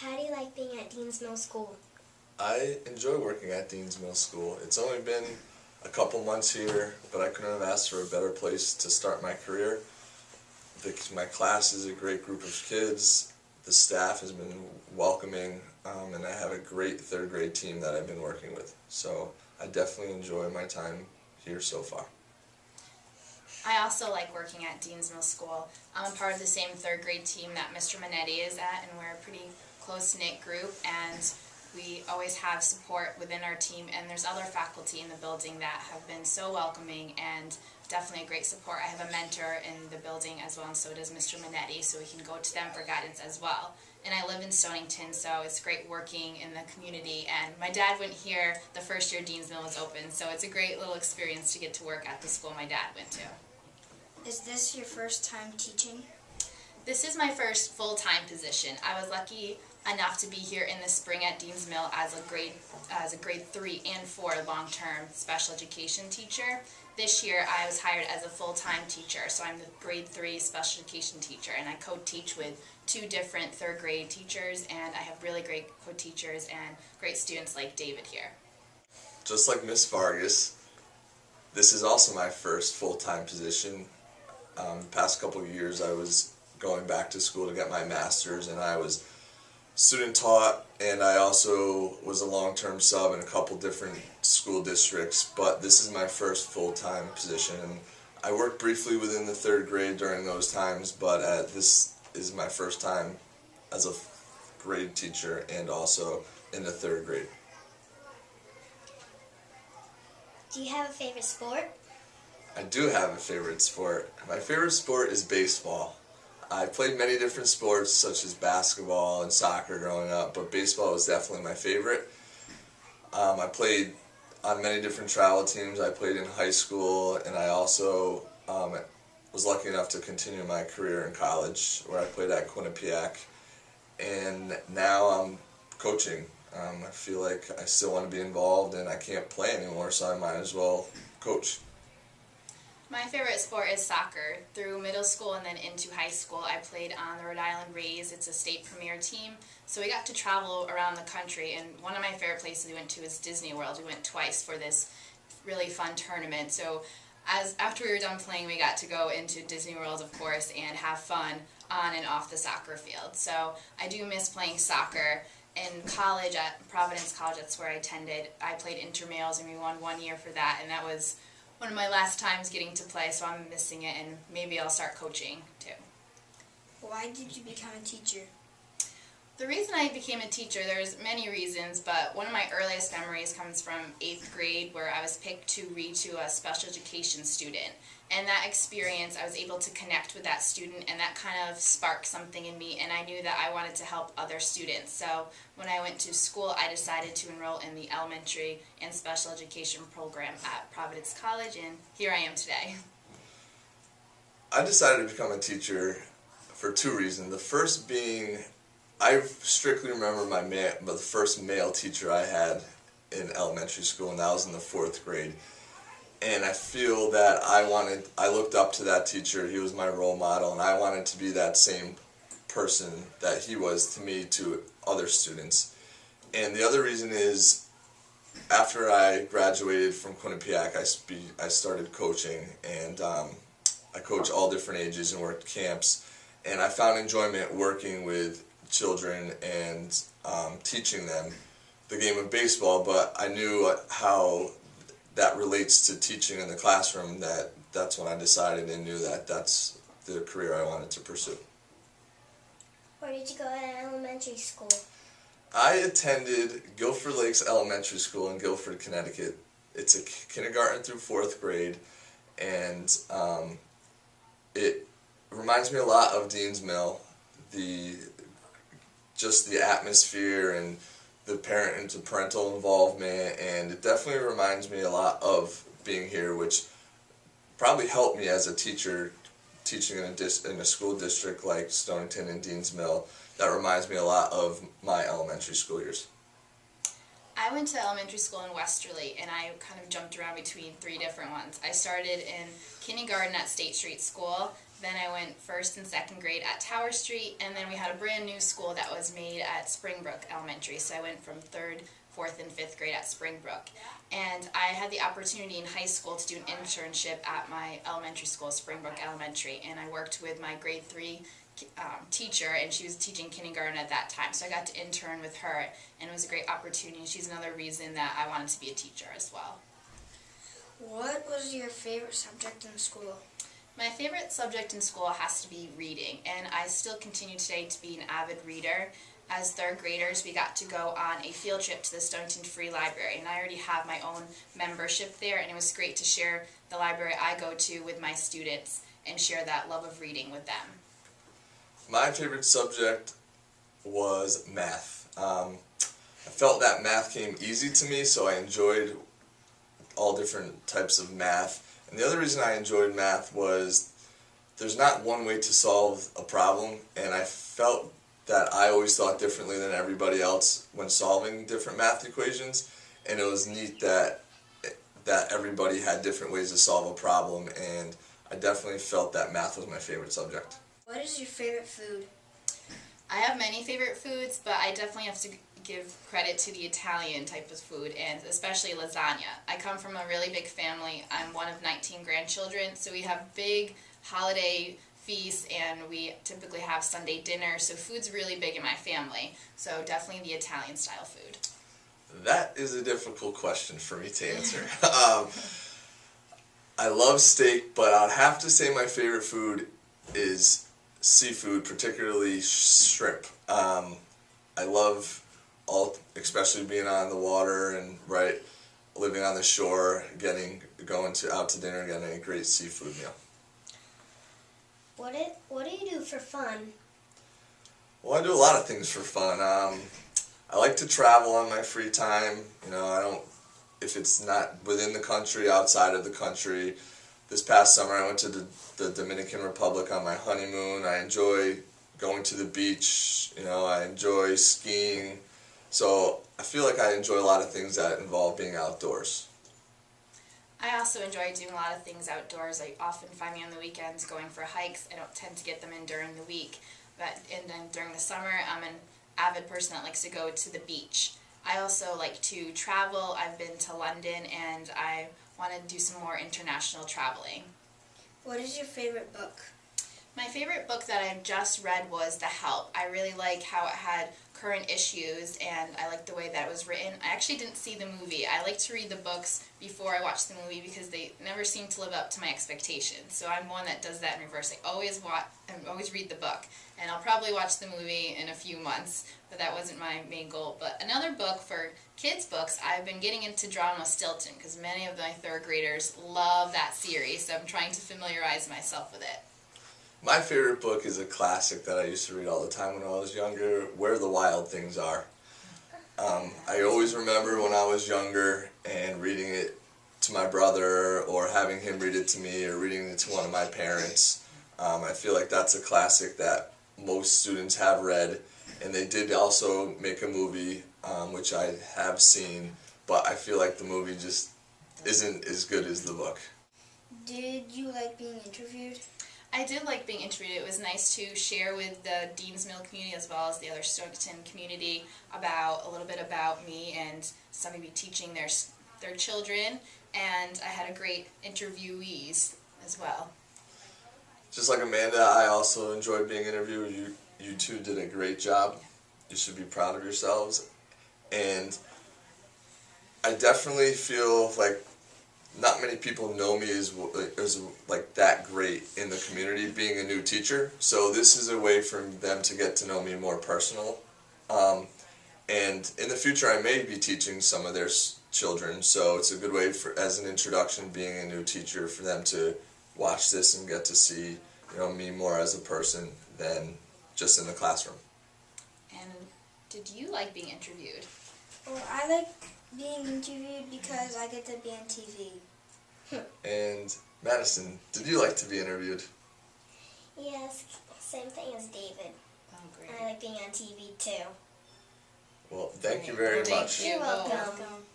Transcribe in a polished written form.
How do you like being at Dean's Mill School? I enjoy working at Dean's Mill School. It's only been a couple months here, but I couldn't have asked for a better place to start my career. My class is a great group of kids. The staff has been welcoming, and I have a great third grade team that I've been working with. So I definitely enjoy my time here so far. I also like working at Dean's Mill School. I'm a part of the same third grade team that Mr. Mainetti is at, and we're a pretty close-knit group, and we always have support within our team, and there's other faculty in the building that have been so welcoming and definitely a great support. I have a mentor in the building as well, and so does Mr. Mainetti, so we can go to them for guidance as well. And I live in Stonington, so it's great working in the community, and my dad went here the first year Dean's Mill was open, so it's a great little experience to get to work at the school my dad went to. Is this your first time teaching? This is my first full-time position. I was lucky enough to be here in the spring at Dean's Mill as a grade 3 and 4 long-term special education teacher. This year I was hired as a full-time teacher, so I'm the grade 3 special education teacher, and I co-teach with 2 different third grade teachers, and I have really great co-teachers and great students like David here. Just like Miss Vargas, this is also my first full-time position. The past couple of years I was going back to school to get my master's, and I was student taught, and I also was a long-term sub in a couple different school districts, but this is my first full-time position, and I worked briefly within the third grade during those times, but this is my first time as a grade teacher and also in the third grade. Do you have a favorite sport? I do have a favorite sport. My favorite sport is baseball. I played many different sports such as basketball and soccer growing up, but baseball was definitely my favorite. I played on many different travel teams. I played in high school, and I also was lucky enough to continue my career in college where I played at Quinnipiac, and now I'm coaching. I feel like I still want to be involved, and I can't play anymore, so I might as well coach. My favorite sport is soccer. Through middle school and then into high school, I played on the Rhode Island Rays. It's a state premier team, so we got to travel around the country, and one of my favorite places we went to is Disney World. We went twice for this really fun tournament, so after we were done playing, we got to go into Disney World, of course, and have fun on and off the soccer field. So I do miss playing soccer. In college, at Providence College, that's where I attended, I played intramurals, and we won 1 year for that, and that was one of my last times getting to play, so I'm missing it, and maybe I'll start coaching too. Why did you become a teacher? The reason I became a teacher, there's many reasons, but one of my earliest memories comes from 8th grade, where I was picked to read to a special education student. And that experience, I was able to connect with that student, and that kind of sparked something in me, and I knew that I wanted to help other students. So when I went to school, I decided to enroll in the elementary and special education program at Providence College, and here I am today. I decided to become a teacher for 2 reasons. The first being, I strictly remember the first male teacher I had in elementary school, and that was in the 4th grade. And I feel that I looked up to that teacher. He was my role model, and I wanted to be that same person that he was to me, to other students. And the other reason is, after I graduated from Quinnipiac, I started coaching, and I coach all different ages and worked camps. And I found enjoyment working with children and teaching them the game of baseball, but I knew how that relates to teaching in the classroom. That's when I decided and knew that that's the career I wanted to pursue. Where did you go at elementary school? I attended Guilford Lakes Elementary School in Guilford, Connecticut. It's a kindergarten through 4th grade, and it reminds me a lot of Dean's Mill. Just the atmosphere and the parental involvement, and it definitely reminds me a lot of being here, which probably helped me as a teacher teaching in a school district like Stonington and Dean's Mill. That reminds me a lot of my elementary school years. I went to elementary school in Westerly, and I kind of jumped around between 3 different ones. I started in kindergarten at State Street School, then I went 1st and 2nd grade at Tower Street, and then we had a brand new school that was made at Springbrook Elementary, so I went from 3rd, 4th, and 5th grade at Springbrook. And I had the opportunity in high school to do an internship at my elementary school, Springbrook Elementary, and I worked with my grade 3 teacher, and she was teaching kindergarten at that time, so I got to intern with her, and it was a great opportunity. She's another reason that I wanted to be a teacher as well. What was your favorite subject in school? My favorite subject in school has to be reading, and I still continue today to be an avid reader. As 3rd graders, we got to go on a field trip to the Stonington Free Library, and I already have my own membership there, and it was great to share the library I go to with my students and share that love of reading with them. My favorite subject was math. I felt that math came easy to me, so I enjoyed all different types of math. And the other reason I enjoyed math was there's not one way to solve a problem, and I felt that I always thought differently than everybody else when solving different math equations, and it was neat that everybody had different ways to solve a problem, and I definitely felt that math was my favorite subject. What is your favorite food? I have many favorite foods, but I definitely have to give credit to the Italian type of food, and especially lasagna. I come from a really big family. I'm one of 19 grandchildren, so we have big holiday feasts, and we typically have Sunday dinner, so food's really big in my family. So definitely the Italian style food. That is a difficult question for me to answer. I love steak, but I'd have to say my favorite food is seafood, particularly shrimp. I love especially being on the water and living on the shore, going out to dinner, and getting a great seafood meal. What do you do for fun? Well, I do a lot of things for fun. I like to travel on my free time. If it's not within the country, outside of the country. This past summer I went to the Dominican Republic on my honeymoon. I enjoy going to the beach, I enjoy skiing. So I feel like I enjoy a lot of things that involve being outdoors. I also enjoy doing a lot of things outdoors. I often find me on the weekends going for hikes. I don't tend to get them in during the week, and then during the summer I'm an avid person that likes to go to the beach. I also like to travel. I've been to London, and I want to do some more international traveling. What is your favorite book? My favorite book that I just read was The Help. I really like how it had current issues, and I like the way that it was written. I actually didn't see the movie. I like to read the books before I watch the movie because they never seem to live up to my expectations. So I'm one that does that in reverse. I always read the book, and I'll probably watch the movie in a few months, but that wasn't my main goal. But another book for kids' books, I've been getting into Drawn with Stilton because many of my 3rd graders love that series, so I'm trying to familiarize myself with it. My favorite book is a classic that I used to read all the time when I was younger, Where the Wild Things Are. I always remember when I was younger and reading it to my brother, or having him read it to me, or reading it to one of my parents. I feel like that's a classic that most students have read, and they did also make a movie, which I have seen, but I feel like the movie just isn't as good as the book. Did you like being interviewed? I did like being interviewed. It was nice to share with the Dean's Mill community as well as the other Stonington community a little bit about me and somebody teaching their children, and I had a great interviewees as well. Just like Amanda, I also enjoyed being interviewed. You two did a great job. You should be proud of yourselves. And I definitely feel like not many people know me as like that great in the community, being a new teacher. So this is a way for them to get to know me more personal. And in the future, I may be teaching some of their children. So it's a good way as an introduction, being a new teacher, for them to watch this and get to see, me more as a person than just in the classroom. And did you like being interviewed? Well, I like being interviewed because I get to be on TV. And Madison, did you like to be interviewed? Yes, same thing as David. Oh, great. I like being on TV too. Well, thank you very much. Thank you You're both. welcome.